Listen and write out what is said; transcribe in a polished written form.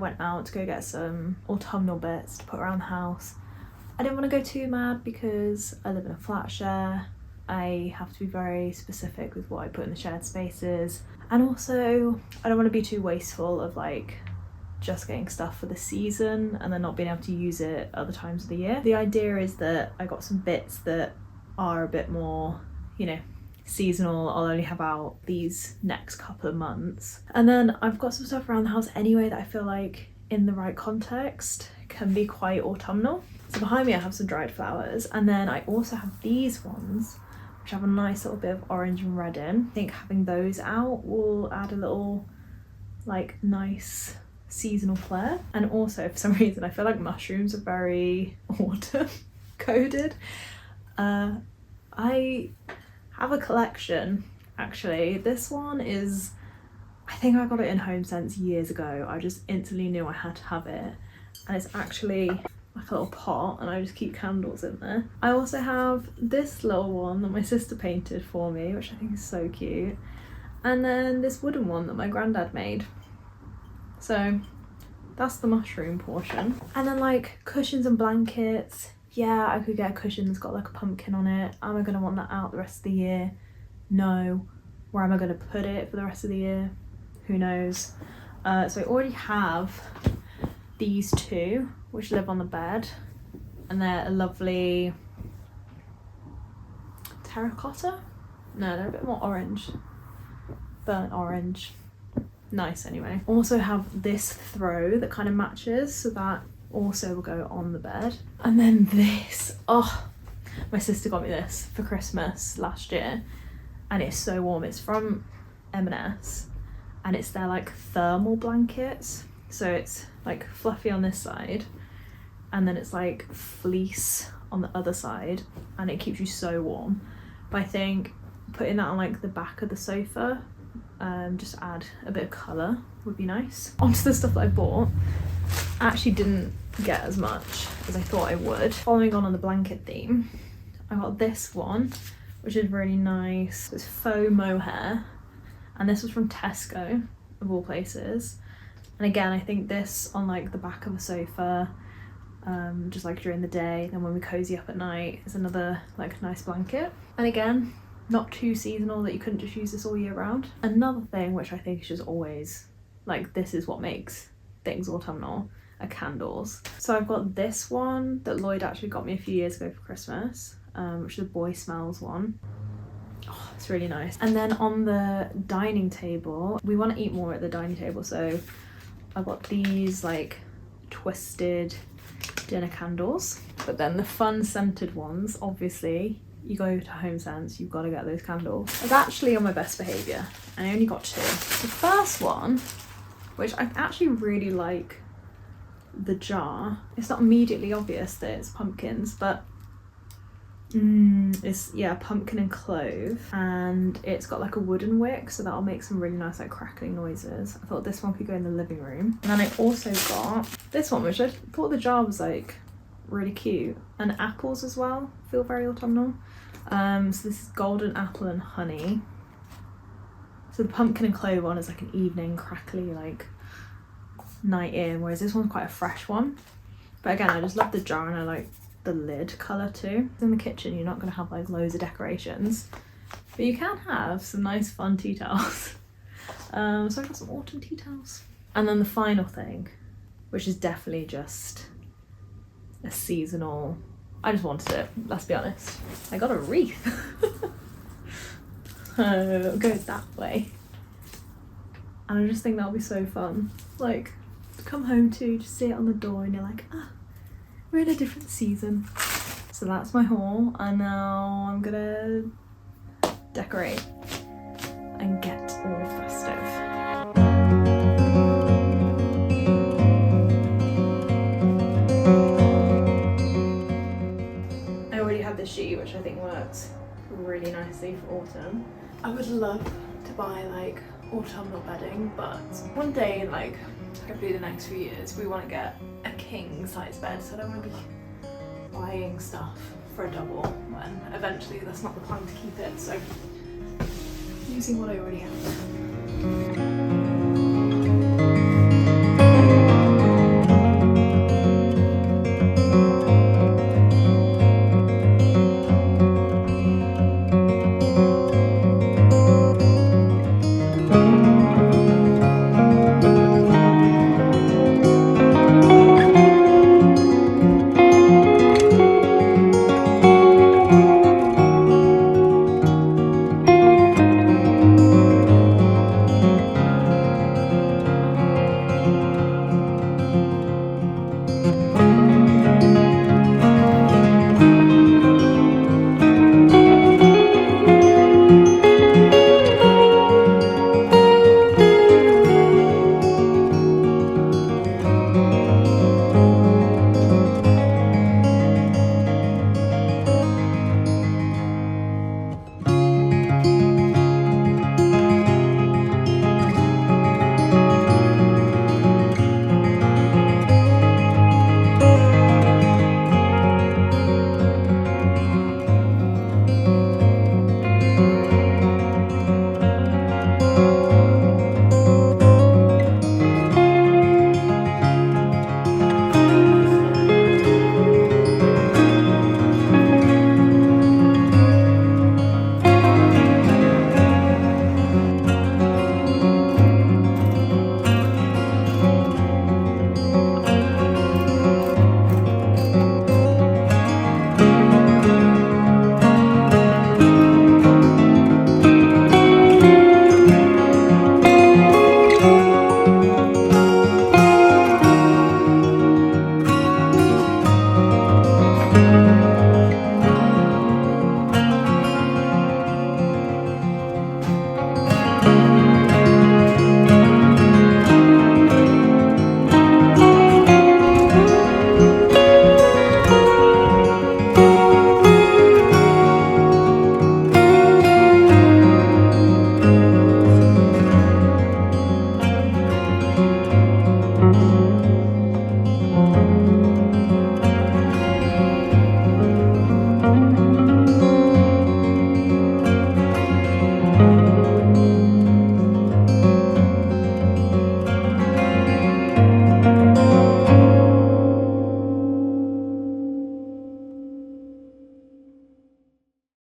went out to go get some autumnal bits to put around the house. I didn't want to go too mad because I live in a flat share. I have to be very specific with what I put in the shared spaces, and also I don't want to be too wasteful of like just getting stuff for the season and then not being able to use it other times of the year. The idea is that I got some bits that are a bit more, you know, seasonal. I'll only have out these next couple of months, and then I've got some stuff around the house anyway that I feel like in the right context can be quite autumnal. So behind me I have some dried flowers, and then I also have these ones which have a nice little bit of orange and red in. I think having those out will add a little like nice seasonal flair. And also for some reason I feel like mushrooms are very autumn coded. I have a collection actually. This one is, I think I got it in HomeSense years ago. I just instantly knew I had to have it, and it's actually like a little pot and I just keep candles in there. I also have this little one that my sister painted for me, which I think is so cute, and then this wooden one that my granddad made. So that's the mushroom portion. And then like cushions and blankets. Yeah, I could get a cushion that's got like a pumpkin on it. Am I gonna want that out the rest of the year? No. Where am I gonna put it for the rest of the year? Who knows? So I already have these two which live on the bed, and they're a lovely terracotta? No, they're a bit more orange. Burnt orange. Nice anyway. Also have this throw that kind of matches, so that also will go on the bed. And then this, oh, my sister got me this for Christmas last year, and it's so warm. It's from M&S, and it's their like thermal blankets. So it's like fluffy on this side, and then it's like fleece on the other side, and it keeps you so warm. But I think putting that on like the back of the sofa, just add a bit of colour would be nice. Onto the stuff that I bought. I actually didn't get as much as I thought I would. Following on the blanket theme, I got this one, which is really nice. It's faux mohair, and this was from Tesco, of all places. And again, I think this on like the back of a sofa, just like during the day, then when we cozy up at night, is another like nice blanket. And again, not too seasonal that you couldn't just use this all year round. Another thing which I think is just always like, this is what makes things autumnal, are candles. So I've got this one that Lloyd actually got me a few years ago for Christmas, which is a Boy Smells one. Oh, it's really nice. And then on the dining table, we want to eat more at the dining table, so I've got these like twisted dinner candles. But then the fun scented ones, obviously you go to HomeSense, you've got to get those candles. I was actually on my best behaviour, and I only got two. The first one, which I actually really like the jar. It's not immediately obvious that it's pumpkins, but it's, yeah, pumpkin and clove, and it's got like a wooden wick, so that'll make some really nice like crackling noises. I thought this one could go in the living room. And then I also got this one, which I thought the jar was like really cute, and apples as well feel very autumnal. So this is golden apple and honey. So the pumpkin and clove one is like an evening crackly like night in, whereas this one's quite a fresh one. But again, I just love the jar, and I like the lid colour too. In the kitchen you're not going to have like loads of decorations, but you can have some nice fun tea towels. So I've got some autumn tea towels. And then the final thing, which is definitely just a seasonal, I just wanted it, let's be honest. I got a wreath. It goes that way, and I just think that'll be so fun, like to come home to, just see it on the door and you're like, ah, we're in a different season. So that's my haul, and now I'm gonna decorate and get all festive. I already had this sheet, which I think works really nicely for autumn. I would love to buy like autumnal bedding, but one day, like hopefully the next few years, we want to get a king size bed, so I don't want to be buying stuff for a double when eventually that's not the plan to keep it, so using what I already have.